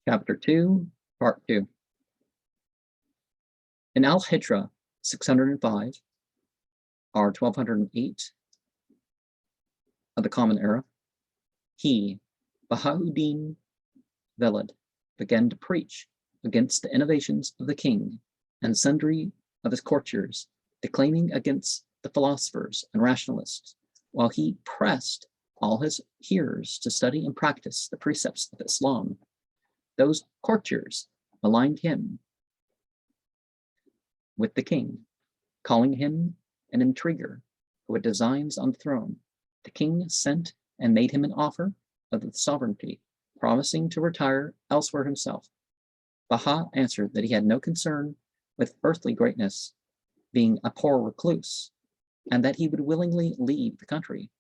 Chapter 2, Part 2. In Al-Hijra 605, or 1208 of the Common Era, he, Bahauddin Velid, began to preach against the innovations of the king and sundry of his courtiers, declaiming against the philosophers and rationalists, while he pressed all his hearers to study and practice the precepts of Islam. Those courtiers aligned him with the king, calling him an intriguer who had designs on the throne. The king sent and made him an offer of the sovereignty, promising to retire elsewhere himself. Baha answered that he had no concern with earthly greatness, being a poor recluse, and that he would willingly leave the country,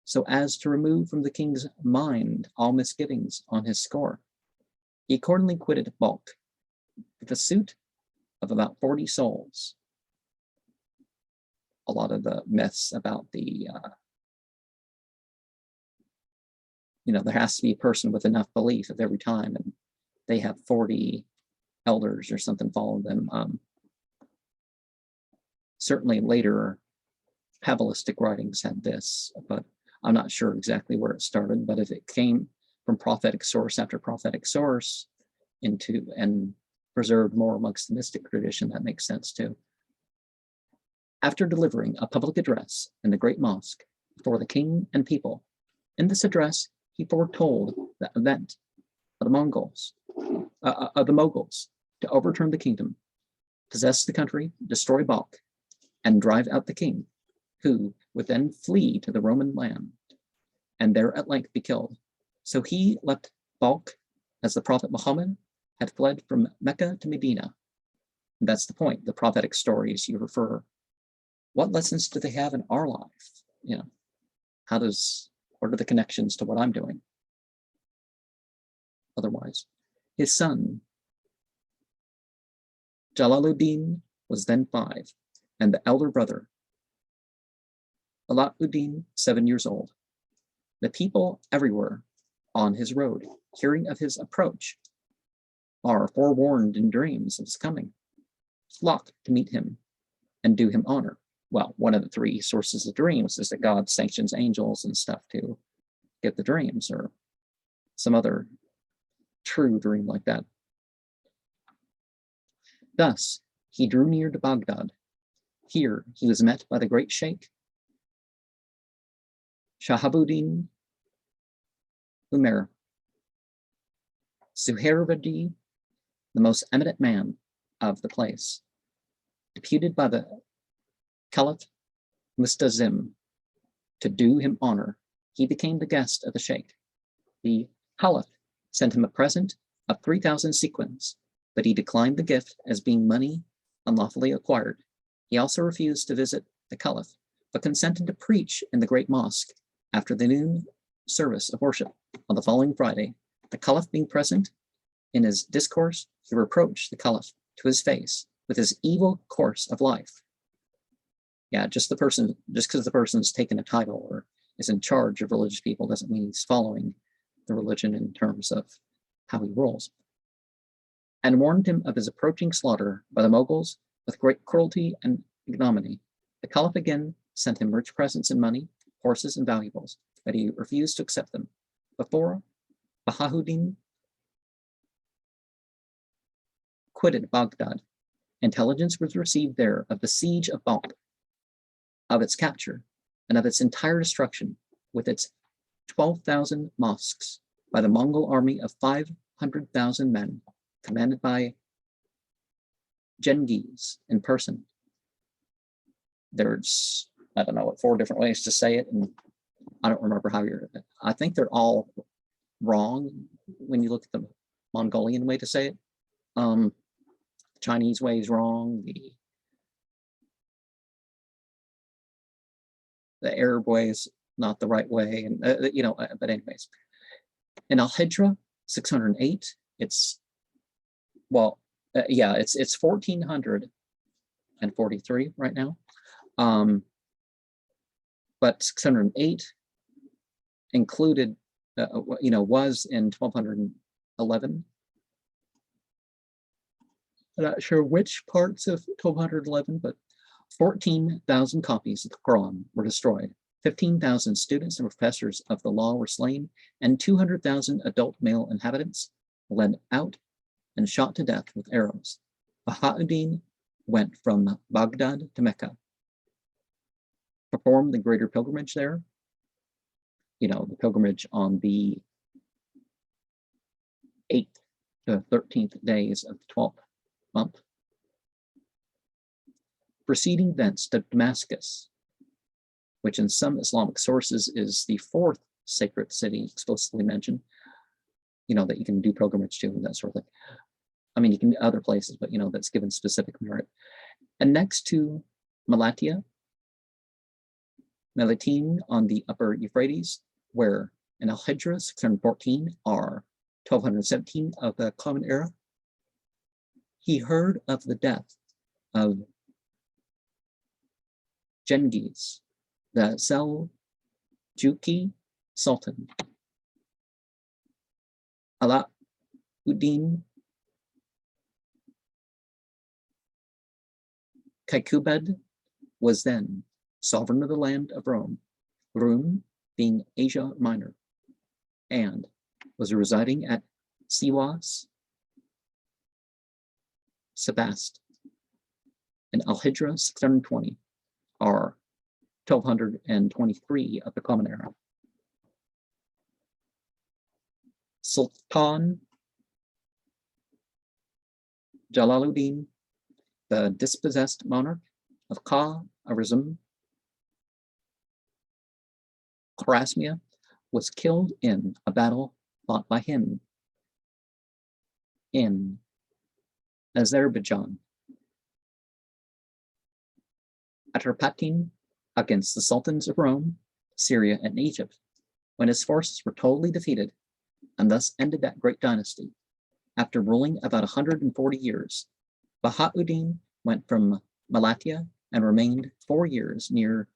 so as to remove from the king's mind all misgivings on his score. He accordingly quitted Balkh with a suit of about 40 souls. A lot of the myths about the, there has to be a person with enough belief at every time, and they have 40 elders or something follow them. Certainly later Kabbalistic writings had this, but I'm not sure exactly where it started, but if it came from prophetic source after prophetic source into and preserved more amongst the mystic tradition, that makes sense too. After delivering a public address in the great mosque before the king and people, in this address he foretold the event of the Mongols, to overturn the kingdom, possess the country, destroy Balkh, and drive out the king, who would then flee to the Roman land, and there at length be killed. So he left Balkh as the Prophet Muhammad had fled from Mecca to Medina. And that's the point, the prophetic stories you refer. What lessons do they have in our life? What are the connections to what I'm doing? Otherwise, his son, Jalaluddin, was then 5, and the elder brother, Alauddin, 7 years old. The people everywhere on his road, hearing of his approach, are forewarned in dreams of his coming, flock to meet him and do him honor. Well, one of the 3 sources of dreams is that God sanctions angels and stuff to get the dreams, or some other true dream like that. Thus, he drew near to Baghdad. Here he was met by the great Sheikh Shahabuddin Umair Suhairvadi, the most eminent man of the place, deputed by the Caliph Mustazim to do him honor. He became the guest of the Sheikh. The Caliph sent him a present of 3,000 sequins, but he declined the gift as being money unlawfully acquired. He also refused to visit the Caliph, but consented to preach in the great mosque after the noon service of worship on the following Friday. The Caliph being present, in his discourse, he reproached the Caliph to his face with his evil course of life. Yeah, just because the person's taken a title or is in charge of religious people doesn't mean he's following the religion in terms of how he rolls. And warned him of his approaching slaughter by the Moguls with great cruelty and ignominy. The Caliph again sent him rich presents in money, horses, and valuables, but he refused to accept them. Before Bahauddin quitted Baghdad, intelligence was received there of the siege of Balkh, of its capture, and of its entire destruction with its 12,000 mosques by the Mongol army of 500,000 men, commanded by Genghis in person. There's, 4 different ways to say it, and I don't remember I think they're all wrong when you look at the Mongolian way to say it. The Chinese way is wrong, the Arab way is not the right way, and but anyways, in Al-Hijra 608, it's 1443 right now, but 608 included, was in 1211, I'm not sure which parts of 1211, but 14,000 copies of the Quran were destroyed. 15,000 students and professors of the law were slain, and 200,000 adult male inhabitants led out and shot to death with arrows. Bahauddin went from Baghdad to Mecca, performed the greater pilgrimage there, the pilgrimage on the 8th to 13th days of the 12th month, proceeding thence to Damascus, which in some Islamic sources is the 4th sacred city explicitly mentioned, that you can do pilgrimage to and that sort of thing. I mean, you can do other places, but that's given specific merit. And next to Malatia, Melatin on the upper Euphrates, where in Al-Hijra 614 or 1217 of the Common Era, he heard of the death of Genghis, the Seljuki Sultan. Alauddin Kaikubad was then sovereign of the land of Rome, Rum being Asia Minor, and was residing at Siwas, Sebast, in Al-Hijra 620, or 1223 of the Common Era. Sultan Jalaluddin, the dispossessed monarch of Khwarasmia, was killed in a battle fought by him in Azerbaijan. Aturpatin against the sultans of Rome, Syria, and Egypt, when his forces were totally defeated, and thus ended that great dynasty. After ruling about 140 years, Bahauddin went from Malatia and remained 4 years near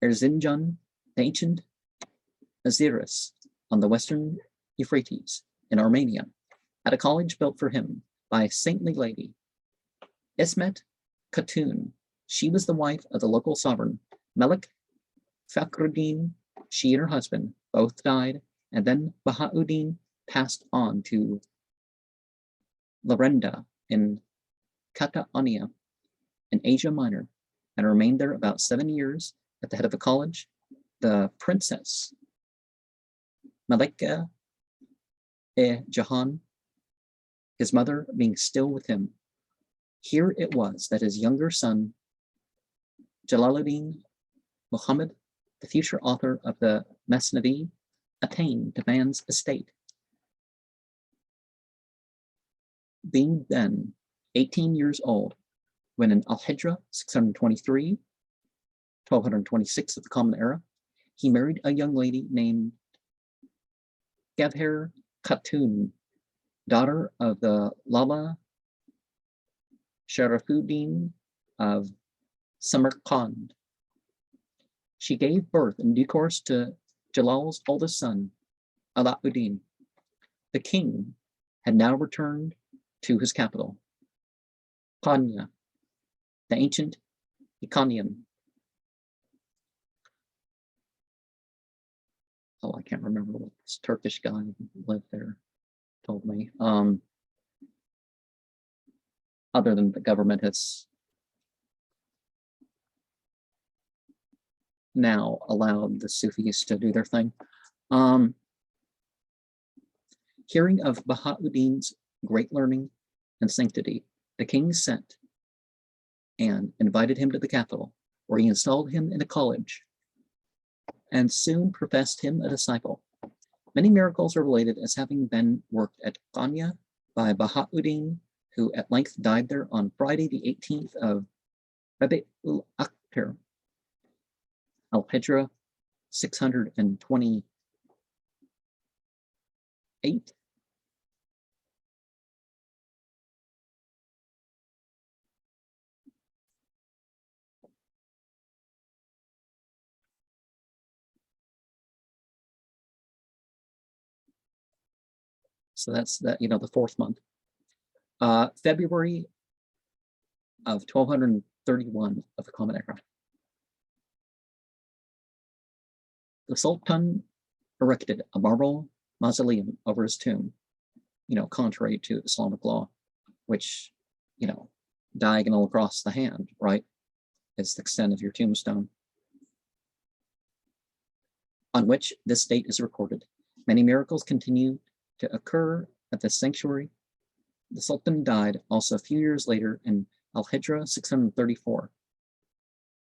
Erzincan, the ancient Aziris, on the western Euphrates in Armenia, at a college built for him by a saintly lady, Ismet Khatun. She was the wife of the local sovereign, Melik Fakhruddin. She and her husband both died, and then Bahauddin passed on to Larenda in Catania in Asia Minor, and remained there about 7 years at the head of a college. The princess Malika Jahan, his mother, being still with him. Here it was that his younger son, Jalaluddin Muhammad, the future author of the Mesnevi, attained to man's estate. Being then 18 years old, when in Al-Hijra 623, 1226 of the Common Era, he married a young lady named Gavher Khatun, daughter of the Lala Sharafuddin of Samarkand. She gave birth in due course to Jalal's oldest son, Alauddin. The king had now returned to his capital, Konya, the ancient Iconium. Oh, I can't remember what this Turkish guy who lived there told me. Other than the government has now allowed the Sufis to do their thing. Hearing of Bahauddin's great learning and sanctity, the king sent and invited him to the capital, where he installed him in a college and soon professed him a disciple. Many miracles are related as having been worked at Konya by Bahauddin, who at length died there on Friday, the 18th of Rabi'ul Akhir, Al-Hijra 628. So that's that, the 4th month. February of 1231 of the Common Era. The Sultan erected a marble mausoleum over his tomb, contrary to Islamic law, which, diagonal across the hand, right, is the extent of your tombstone, on which this date is recorded. Many miracles continue to occur at this sanctuary. The Sultan died also a few years later in Al-Hijra 634,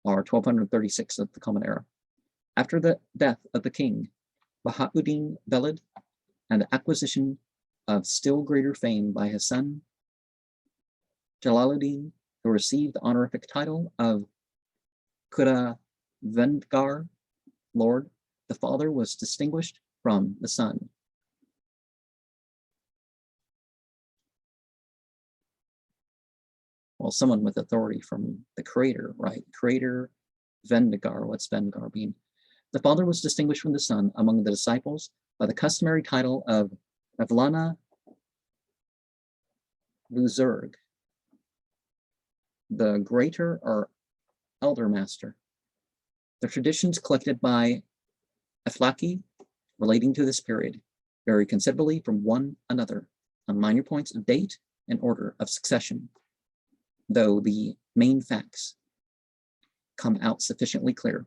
or 1236 of the Common Era. After the death of the king, Bahauddin Velid, and the acquisition of still greater fame by his son, Jalaluddin, who received the honorific title of Khudavendgar, Lord, the father was distinguished from the son. Well, someone with authority from the creator, right? Creator, Vendigar, what's Vendigar mean? The father was distinguished from the son among the disciples by the customary title of Mevlana Buzurg, the greater or elder master. The traditions collected by Aflaki relating to this period vary considerably from one another on minor points of date and order of succession, though the main facts come out sufficiently clear.